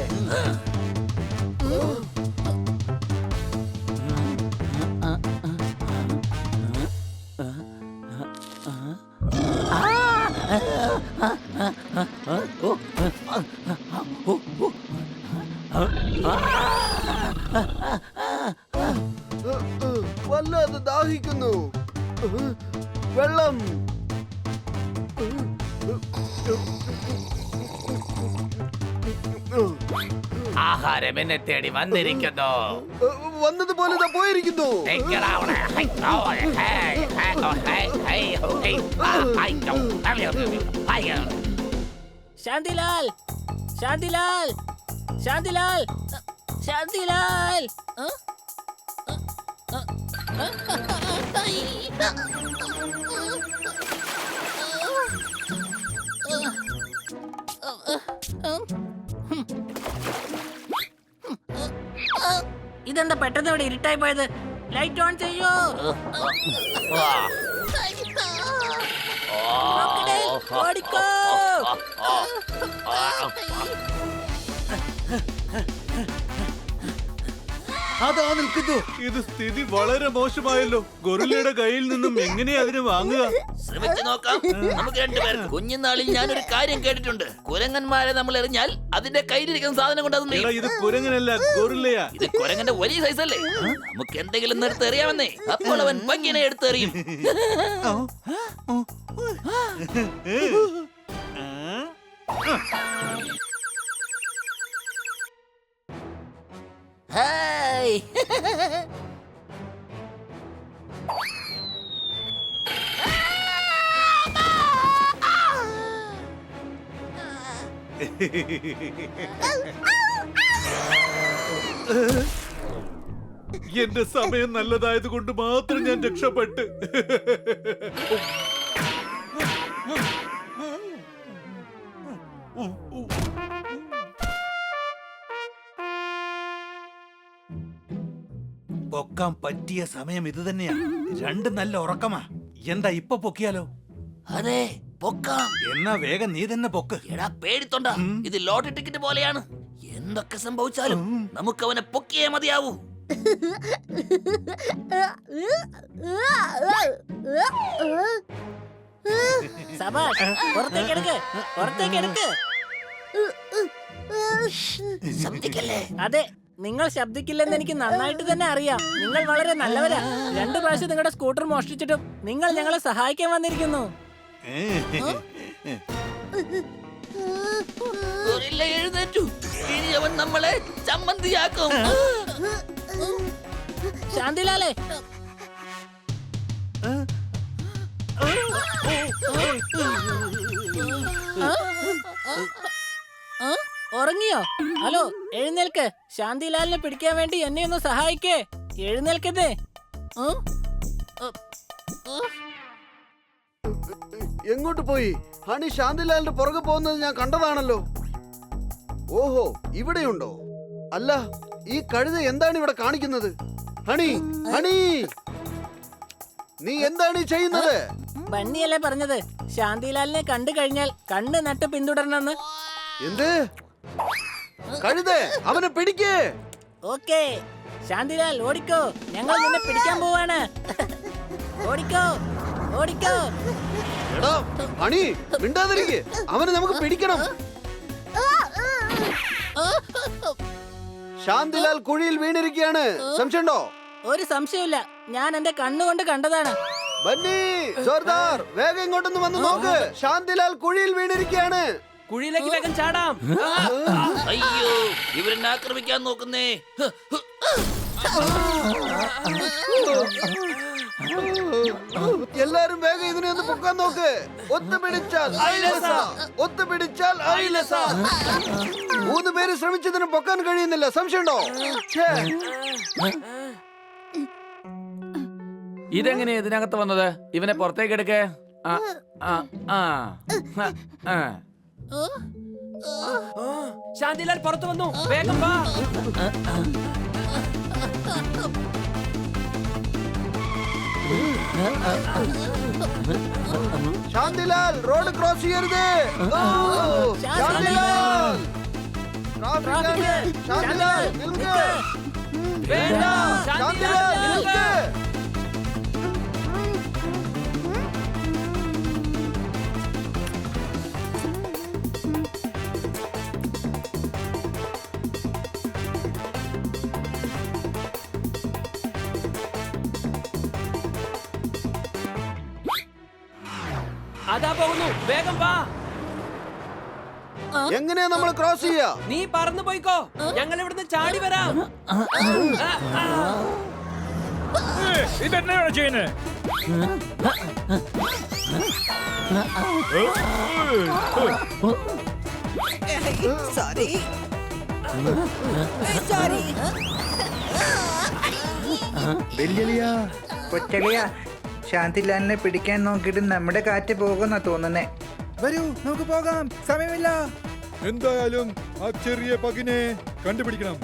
വല്ലാതെ ദാഹിക്കുന്നു. വെള്ളം. ആഹാരം എന്നെ തേടി വന്നിരിക്കുന്നു. വന്നതുപോലെ ദാ പോയിരിക്കുന്നു. ശാന്തിലാൽ, ശാന്തിലാൽ, ശാന്തിലാൽ, ശാന്തിലാൽ. ഇതെന്താ പെട്ടെന്ന് ഇവിടെ ഇരുട്ടായി പോയത്? ലൈറ്റ് ഓൺ ചെയ്യോ. ഓടിക്കോ. അതാ നിൽക്കുന്നു. ഇത് സ്ഥിതി വളരെ മോശമായല്ലോ. ഗൊറില്ലയുടെ കയ്യിൽ നിന്നും എങ്ങനെയാ അതിനെ വാങ്ങുക? ശ്രമിച്ചു നോക്കാം. നമുക്ക് രണ്ടുപേർക്ക്. കുഞ്ഞുനാളിൽ ഞാനൊരു കാര്യം കേട്ടിട്ടുണ്ട്. കുരങ്ങന്മാരെ നമ്മൾ എറിഞ്ഞാൽ അതിന്റെ കയ്യിലിരിക്കുന്ന സാധനം കൊണ്ട് അത് എടാ, ഇത് കുരങ്ങനല്ല, ഗൊറില്ലയാ. ഇത് കുരങ്ങന്റെ വലിയ സൈസ് അല്ലേ? നമുക്ക് എന്തെങ്കിലും എടുത്ത് എറിയാമെന്നേ. അപ്പോൾ അവൻ പങ്കിനെ എടുത്തെറിയും. ഹായ്. എന്റെ സമയം നല്ലതായത് കൊണ്ട് മാത്രം ഞാൻ രക്ഷപ്പെട്ട്. പൊക്കാൻ പറ്റിയ സമയം ഇത് തന്നെയാ. രണ്ട് നല്ല ഉറക്കമാ. എന്താ ഇപ്പൊ പൊക്കിയാലോ? അതെ, പൊക്കാം. എന്നാ വേഗം നീ തന്നെ പൊക്ക്. എടാ പേടിത്തൊണ്ട, ഇത് ലോട്ടറി ടിക്കറ്റ് പോലെയാണ്. എന്തൊക്കെ സംഭവിച്ചാലും നമുക്ക് അവനെ പൊക്കിയേ മതിയാവൂ. സബാഷ്, പുറത്തേക്കെടുക്ക്, പുറത്തേക്കെടുക്ക്. ശബ്ദിക്കല്ലേ? അതെ, നിങ്ങൾ ശബ്ദിക്കില്ലെന്ന് എനിക്ക് നന്നായിട്ട് തന്നെ അറിയാം. നിങ്ങൾ വളരെ നല്ലവരാ. 2 പ്രാവശ്യം നിങ്ങളുടെ സ്കൂട്ടർ മോഷ്ടിച്ചിട്ടും നിങ്ങൾ ഞങ്ങളെ സഹായിക്കാൻ വന്നിരിക്കുന്നു. ഗൊറില്ല എഴുന്നേറ്റു. ഇനി അവൻ നമ്മളെ ചമ്മന്തിയാക്കും. ശാന്തിലാലേ, ഉറങ്ങിയോ? ഹലോ, എഴുന്നേൽക്ക്. ശാന്തിലാലിനെ പിടിക്കാൻ വേണ്ടി എന്നെ ഒന്ന് സഹായിക്കേ. എഴുന്നേൽക്കതേ. എങ്ങോട്ട് പോയി? ഹണി ശാന്തിലാലിന്റെ പുറകെ പോകുന്നത് ഞാൻ കണ്ടതാണല്ലോ. ഓഹോ, ഇവിടെയുണ്ടോ? അല്ല, ഈ കഴുത എന്താണ് ഇവിടെ കാണിക്കുന്നത്? ഹണി, ഹണി, നീ എന്താണ് ഈ ചെയ്യുന്നത്? ബണ്ണിയല്ലേ പറഞ്ഞത് ശാന്തിലാലിനെ കണ്ടു കഴിഞ്ഞാൽ കണ്ണ് നട്ട് പിന്തുടരണമെന്ന്. എന്ത്? കഴുത, അവനെ പിടിക്കേ. ഓക്കേ. ശാന്തിലാൽ ഓടിക്കോ, ഞങ്ങൾ നിന്നെ പിടിക്കാൻ പോവാണ്. ഓടിക്കോ ഓടിക്കോ. എടാ ഹണി മിണ്ടാതിരിക്കെ, അവനെ നമുക്ക് പിടിക്കണം. ശാന്തിലാൽ കുഴിയിൽ വീണിരിക്കുകയാണ്. സംശയമുണ്ടോ? ഒരു സംശയമില്ല, ഞാൻ എന്റെ കണ്ണുകൊണ്ട് കണ്ടതാണ്. ബന്നി ജോർദാർ, വേഗം ഇങ്ങോട്ടൊന്ന് വന്ന് നോക്ക്. ശാന്തിലാൽ കുഴിയിൽ വീണിരിക്കുകയാണ്. കുഴിയിലേക്ക് വേഗം ചാടാം. അയ്യോ, ഇവരെന്നെ ആക്രമിക്കാൻ നോക്കുന്നേ. എല്ലാരും വേഗം ഇതിനെ ഒന്ന് പൊക്കാൻ നോക്ക്. ഒത്തുപിടിച്ചാൽ ഐലസ, ഒത്തുപിടിച്ചാൽ ഐലസ. 3 പേര് ശ്രമിച്ചതിന് പൊക്കാൻ കഴിയുന്നില്ല. സംശയമുണ്ടോ? ഇതെങ്ങനെ ഇതിനകത്ത് വന്നത്? ഇവനെ പുറത്തേക്ക് എടുക്കേ. ശാന്തിലാൽ പുറത്തു വന്നു, വേഗം വാ. ശാന്തിലാൽ റോഡ് ക്രോസ് ചെയ്യരുത്. ശാന്തിലാൽ ശാന്തിലാൽ നിൽക്ക്. വേണ്ട, ശാന്തിലാൽ നിൽക്ക്. അതാ പോകുന്നു, വേഗം വാ. എങ്ങനെയാ നമ്മൾ ക്രോസ് ചെയ്യാ? നീ പറന്നു പോയിക്കോ, ഞങ്ങൾ ഇവിടുന്ന് ചാടി വരാം. ഇതെന്നാണ് ചെയ്യുന്നത്? Sorry sorry. വലിയ കൊച്ചളിയ, ശാന്തിലാലിനെ പിടിക്കാൻ നോക്കിയിട്ട് നമ്മുടെ കാറ്റ് പോകുന്ന തോന്നുന്നേ. വരൂ നമുക്ക് പോകാം, സമയമില്ല. എന്തായാലും ആ ചെറിയ പകിനെ കണ്ടുപിടിക്കണം.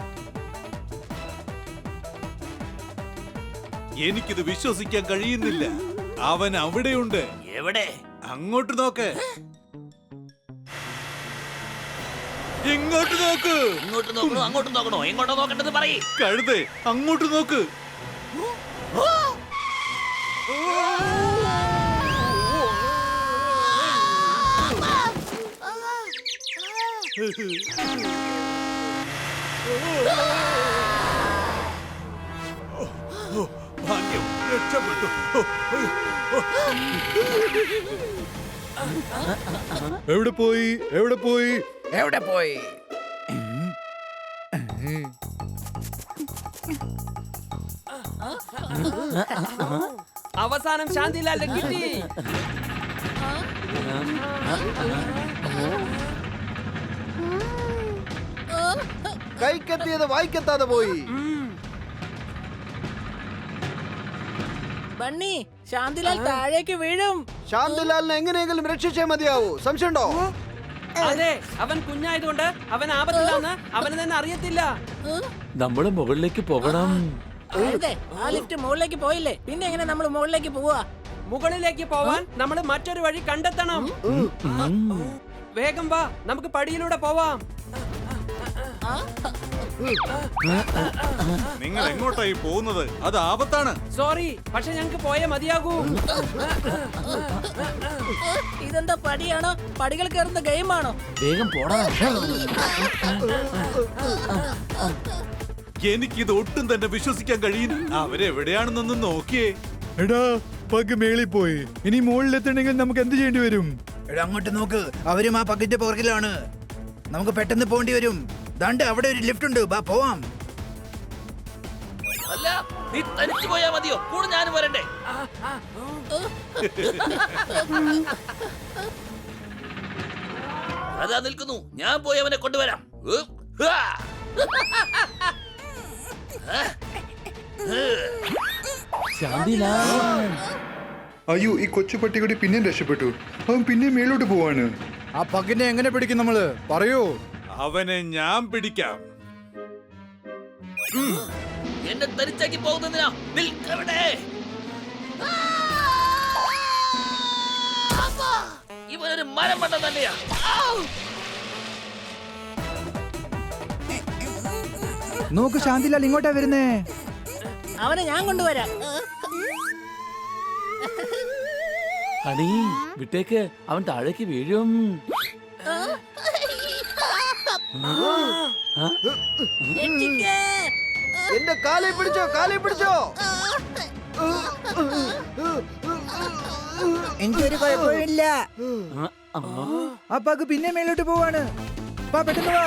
എനിക്കിത് വിശ്വസിക്കാൻ കഴിയുന്നില്ല. അവൻ അവിടെയുണ്ട്. എവിടെ? അങ്ങോട്ട് നോക്ക്, ഇങ്ങോട്ട് നോക്ക്. ഇങ്ങോട്ട് നോക്കണോ അങ്ങോട്ട് നോക്കണോ? എങ്ങോട്ടാ നോക്കേണ്ടത് പറയ്. കഴുതേ, അങ്ങോട്ട് നോക്ക്. ഭാഗ്യം, രക്ഷപ്പെട്ടു. എവിടെ പോയി? എവിടെ പോയി? എവിടെ പോയി? അവസാനം ശാന്തിലാലിനെ കിട്ടി. കൈക്കെത്തിയത് വായിക്കെത്താതെ പോയി. ബണ്ണി, ശാന്തിലാൽ താഴേക്ക് വീഴും. ശാന്തിലാലിനെ എങ്ങനെയെങ്കിലും രക്ഷിച്ചേ മതിയാവൂ. സംശയമുണ്ടോ? അതെ, അവൻ കുഞ്ഞായതുകൊണ്ട് അവൻ ആപത്തിലാന്ന് അവന് തന്നെ അറിയത്തില്ല. നമ്മള് മുകളിലേക്ക് പോകണം. അതെ, ആ ലിഫ്റ്റ് മുകളിലേക്ക് പോയില്ലേ, പിന്നെ എങ്ങനെ നമ്മൾ മുകളിലേക്ക് പോവാ? മുകളിലേക്ക് പോവാൻ നമ്മൾ മറ്റൊരു വഴി കണ്ടെത്തണം. വേഗം വാ, നമുക്ക് പടിയിലൂടെ പോവാം. നിങ്ങൾ എങ്ങോട്ടായി പോകുന്നത്? അത് ആപത്താണ്. സോറി, പക്ഷെ ഞങ്ങൾക്ക് പോയേ മതിയാകൂ. ഇതെന്താ പടിയാണോ? പടികൾ കയറുന്ന ഗെയിമാണോ? വേഗം പോടാ. എനിക്കിത് ഒട്ടും തന്നെ വിശ്വസിക്കാൻ കഴിയില്ല. അവരെവിടെയാണെന്നൊന്ന് നോക്കിയേ. എടാ പഗ് മേളിൽ പോയി. ഇനി മുകളിലെത്തണമെങ്കിൽ നമുക്ക് എന്ത് ചെയ്യേണ്ടി വരും? എടാ അങ്ങോട്ട് നോക്ക്, അവരും ആ പക്കിന്റെ പുറകിലാണ്. നമുക്ക് പെട്ടെന്ന് പോണ്ടി വരും. ദാണ്ട് അവിടെ ഒരു ലിഫ്റ്റ് ഉണ്ട്, ബാ പോവാം. അല്ല, നീ തനിച്ചു പോയാ മതിയോ? കൂടെ ഞാനും വരണ്ടേ? അതാ നിൽക്കുന്നു, ഞാൻ പോയി അവനെ കൊണ്ടുവരാം. അയ്യോ, ഈ കൊച്ചു പട്ടികുടി പിന്നെയും രക്ഷപ്പെട്ടു. അവൻ പിന്നെയും മേലോട്ട് പോവാണ്. ആ പക്കിനെ എങ്ങനെ പിടിക്കും നമ്മള്? പറയൂ. അവനെ ഞാൻ പിടിക്കാം. എന്നെ തനിച്ചാക്കി പോകുന്നതിനാ? നിൽക്കവിടെ. ഇവനൊരു മരം പണ്ട തന്നെയാ. നോക്ക് ശാന്തിലാൽ ഇങ്ങോട്ടാ വരുന്നേ. അവനെ ഞാൻ കൊണ്ടുവരാം. ഹണി വിട്ടേക്ക്, അവൻ താഴേക്ക് വീഴും. രക്ഷിക്ക്. എന്റെ കാലേ പിടിച്ചോ, കാലേ പിടിച്ചോ. എനിക്കൊരു കുഴപ്പമില്ല. ആ പഗ് പിന്നെ മേലോട്ട് പോവാണ്. വാ പെട്ടെന്ന് വാ,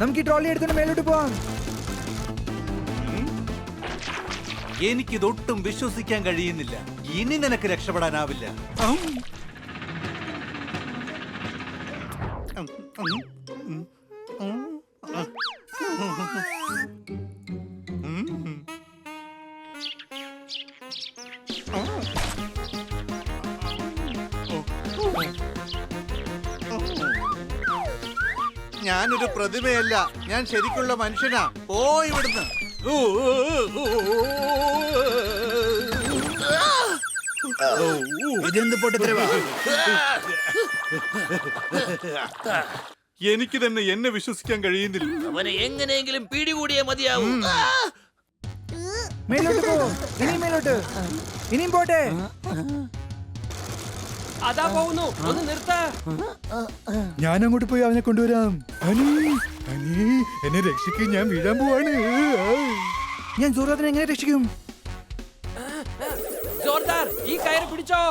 നമുക്ക് ഈ ട്രോളി എടുത്തോണ്ട് മേലോട്ട് പോവാം. എനിക്കിതൊട്ടും വിശ്വസിക്കാൻ കഴിയുന്നില്ല. ഇനി നിനക്ക് രക്ഷപ്പെടാനാവില്ല. ഞാനൊരു പ്രതിമയല്ല, ഞാൻ ശരിക്കുള്ള മനുഷ്യനാ. ഓ ഇവിടുന്ന്. ഇതെന്ത് പൊട്ടിത്തെറിവാ? എനിക്ക് തന്നെ എന്നെ വിശ്വസിക്കാൻ കഴിയുന്നില്ല. അവനെ എങ്ങനെയെങ്കിലും പിടികൂടിയേ മതിയാവും. മേലോട്ട് പോ, ഇനിയും മേലോട്ട്, ഇനിയും പോട്ടെ. അതാ പോകുന്നു, ഒന്ന് നിർത്ത. ഞാൻ അങ്ങോട്ട് പോയി അവനെ കൊണ്ടുവരാം. ഹണി, ഹണി, എന്നെ രക്ഷിക്കും, ഞാൻ വീഴാൻ പോവാണ്. ഞാൻ സൂറത്തിനെ എങ്ങനെ രക്ഷിക്കും? ജോർദാർ, ഈ കയറ് പിടിച്ചോ.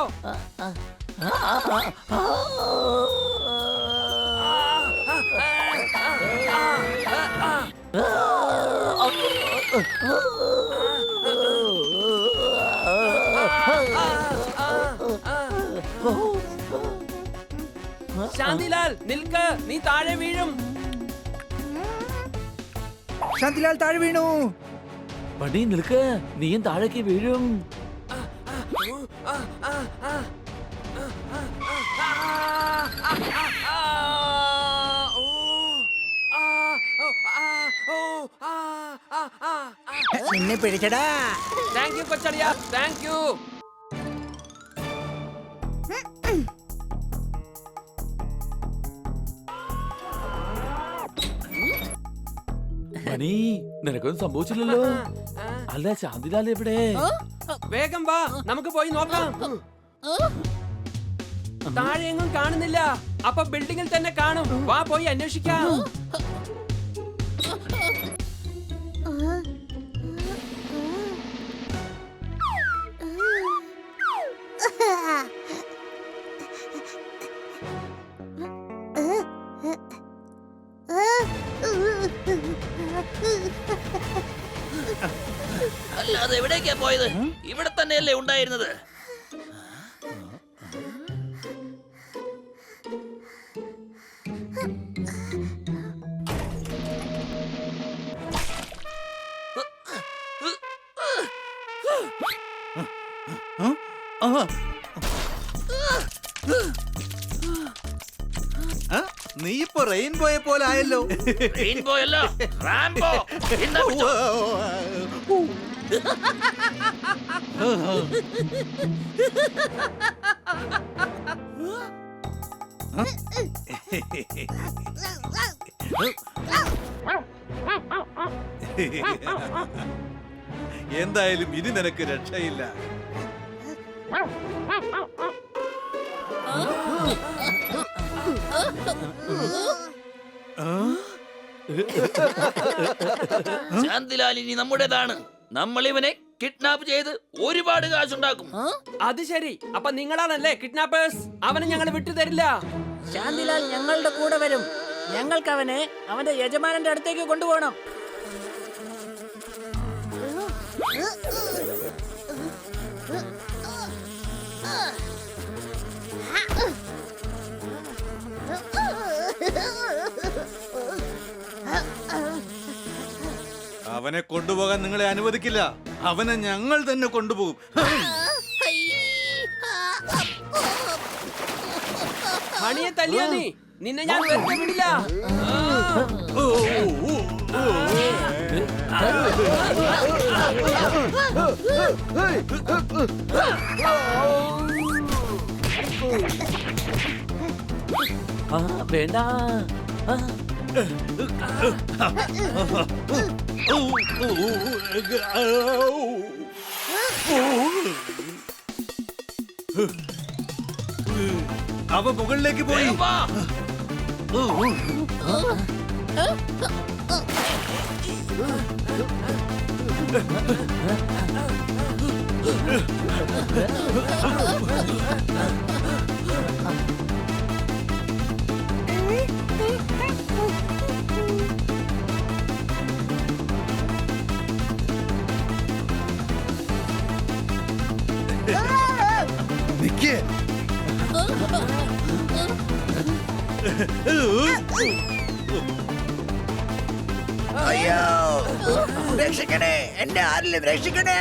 ശാന്തിലാൽ നിൽക്ക്, നീ താഴെ വീഴും. ശാന്തിലാൽ താഴെ വീണു. പണി നിൽക്ക്, നീയും താഴേക്ക് വീഴും. നിന്നെ പിടിച്ചടാ. താങ്ക് യു കൊച്ചടിയ, താങ്ക് യു. പണി നിനക്കൊന്നും സംഭവിച്ചില്ലല്ലോ. അല്ല ശാന്തിലാൽ എവിടെ? വേഗം വാ, നമുക്ക് പോയി നോക്കാം. താഴെ എങ്ങും കാണുന്നില്ല. അപ്പൊ ബിൽഡിങ്ങിൽ തന്നെ കാണും. വാ പോയി അന്വേഷിക്കാം. അല്ലാതെ എവിടേക്കാ പോയത്? ഇവിടെ തന്നെയല്ലേ ഉണ്ടായിരുന്നത്? നീ ഇപ്പൊ റെയിൻബോയെ പോലെ ആയല്ലോ. റെയിൻബോ അല്ല, റാംബോ. എന്നാ പിടിച്ചോ. എന്തായാലും ഇനി നിനക്ക് രക്ഷയില്ല. ശാന്തിലാൽ ഇനി നമ്മുടേതാണ്. നമ്മൾ ഇവനെ കിഡ്നാപ്പ് ചെയ്ത് ഒരുപാട് കാശുണ്ടാക്കും. അത് ശരി, അപ്പൊ നിങ്ങളാണല്ലേ കിഡ്നാപ്പേഴ്സ്? അവനെ ഞങ്ങൾ വിട്ടുതരില്ല. ശാന്തിലാൽ ഞങ്ങളുടെ കൂടെ വരും. ഞങ്ങൾക്ക് അവനെ അവന്റെ യജമാനന്റെ അടുത്തേക്ക് കൊണ്ടുപോകണം. അവനെ കൊണ്ടുപോകാൻ നിങ്ങളെ അനുവദിക്കില്ല. അവനെ ഞങ്ങൾ തന്നെ കൊണ്ടുപോകും. ഹണിയെ തല്ലിയാ നീ? നിന്നെ ഞാൻ വെറുതെ വിടില്ല. വേണ്ട. അവ മുകളിലേക്ക് പോയി. വേഗം വാ. നിക്കേ. അയ്യോ രക്ഷിക്കണേ, എന്നെ ആരെങ്കിലും രക്ഷിക്കണേ.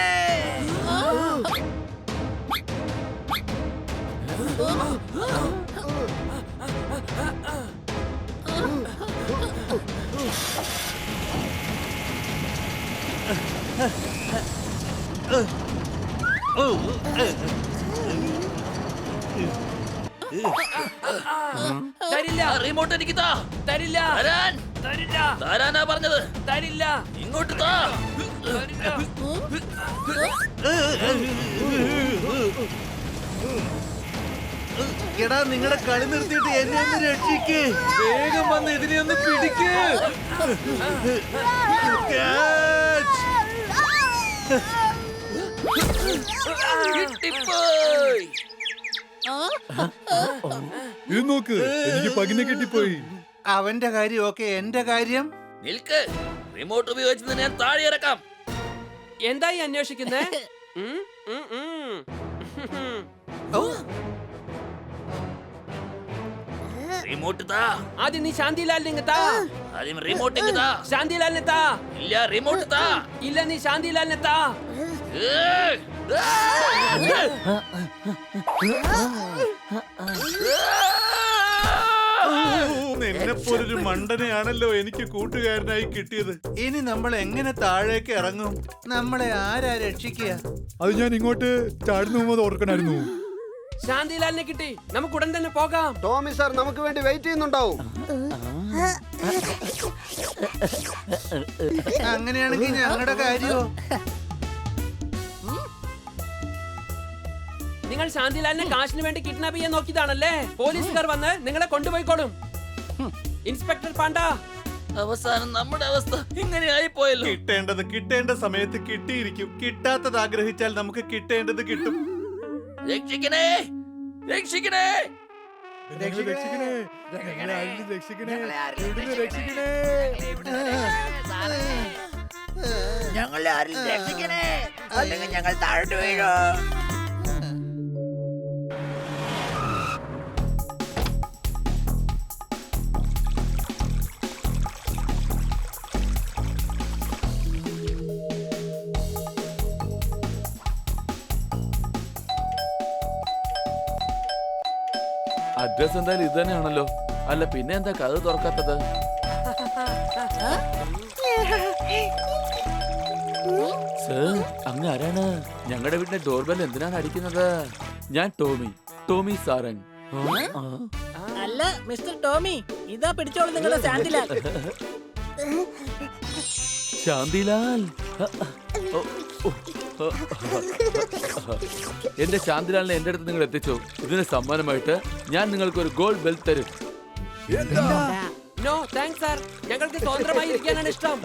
തരില്ല. റിമോട്ട് എനിക്ക് താ. തരില്ല. തരാൻ. തരില്ല. തരാനാ പറഞ്ഞത്. തരില്ല. ഇങ്ങോട്ട് താ. തരില്ല. എടാ നിങ്ങളുടെ കളി നിർത്തിയിട്ട് എന്നെ ഒന്ന് രക്ഷിക്ക്. വേഗം വന്ന് ഇതിനെ ഒന്ന് പിടിക്ക്. Catch. കിട്ടിപ്പോയി. ഇത് നോക്ക്, എനിക്ക് പകിനെ കിട്ടിപ്പോയി. അവന്റെ കാര്യം ഓക്കെ, എന്റെ കാര്യം നിൽക്ക്. റിമോട്ട് ഉപയോഗിച്ച് നിന്നെ ഞാൻ താഴെ ഇറക്കാം. എന്തായി അന്വേഷിക്കുന്നേ? റിമോട്ട് താ. ആദ്യം നീ ശാന്തിലാലിനെ താ. ആദ്യം റിമോട്ട് ഇങ്ങ് താ. ശാന്തിലാലിനെ താ. ഇല്ല റിമോട്ട് താ. ഇല്ല, നീ ശാന്തിലാലിനെ താ. ഏയ്. നിന്നെ പോലൊരു മണ്ടനെയാണല്ലോ എനിക്ക് കൂട്ടുകാരനായി കിട്ടിയത്. ഇനി നമ്മൾ എങ്ങനെ താഴേക്ക് ഇറങ്ങും? നമ്മളെ ആരാ രക്ഷിക്കുക? അത് ഞാൻ ഇങ്ങോട്ട് ചാടുന്ന മുമ്പ് ഓർക്കണായിരുന്നു. ശാന്തിലാലിനെ കിട്ടി. നമുക്ക് ഉടൻ തന്നെ പോകാം. ടോമി സാർ നമുക്ക് വേണ്ടി വെയിറ്റ് ചെയ്യുന്നുണ്ടാവും. അങ്ങനെയാണെങ്കിൽ ഞങ്ങളുടെ കാര്യമോ? നിങ്ങൾ ശാന്തിലാലിനെ കാശിന് വേണ്ടി കിഡ്നാപ്പ് ചെയ്യാൻ നോക്കിയതാണല്ലേ? പോലീസുകാർ വന്ന് നിങ്ങളെ കൊണ്ടുപോയിക്കോളും. ഇൻസ്പെക്ടർ പാണ്ട, അവസാനം നമ്മുടെ അവസ്ഥ ഇങ്ങനെ ആയിപ്പോയല്ലോ. കിട്ടേണ്ടത് കിട്ടേണ്ട സമയത്ത് കിട്ടിയിരിക്കും. കിട്ടാത്തത് ആഗ്രഹിച്ചാൽ നമുക്ക് കിട്ടേണ്ടത് കിട്ടും. രക്ഷിക്കണേ, രക്ഷിക്കണേ. രക്ഷിക്കണേ, ഞങ്ങളെ ആരെങ്കിലും രക്ഷിക്കണേ, ഇവിടുന്ന് രക്ഷിക്കണേ. ഞങ്ങളെ ആരെങ്കിലും രക്ഷിക്കണേ, അല്ലെങ്കിൽ ഞങ്ങൾ താഴോട്ട് വീഴും. അഡ്രസ് എന്തായാലും ഇത് തന്നെയാണല്ലോ. അല്ല പിന്നെ എന്താ കഥ തുറക്കാത്തത്? സർ, അങ്ങ് ആരാണ്? ഞങ്ങളുടെ വീട്ടിലെ ഡോർബെൽ എന്തിനാണ് അടിക്കുന്നത്? ഞാൻ ടോമി, ടോമി സാരൻ. അല്ല മിസ്റ്റർ ടോമി, ഇതാ പിടിച്ചോളൂ നിങ്ങളുടെ ശാന്തിലാൽ. ശാന്തിലാൽ. എന്റെ ശാന്തിലാലിനെ എന്റെ അടുത്ത് നിങ്ങൾ എത്തിച്ചോ. ഇതിന് സമ്മാനമായിട്ട് ഞാൻ നിങ്ങൾക്ക് ഒരു ഗോൾഡ് ബെൽറ്റ് തരും. നോ താങ്ക്സ് സാർ, ഞങ്ങൾക്ക് സ്വതന്ത്രമായി ഇരിക്കാനാണ് ഇഷ്ടം.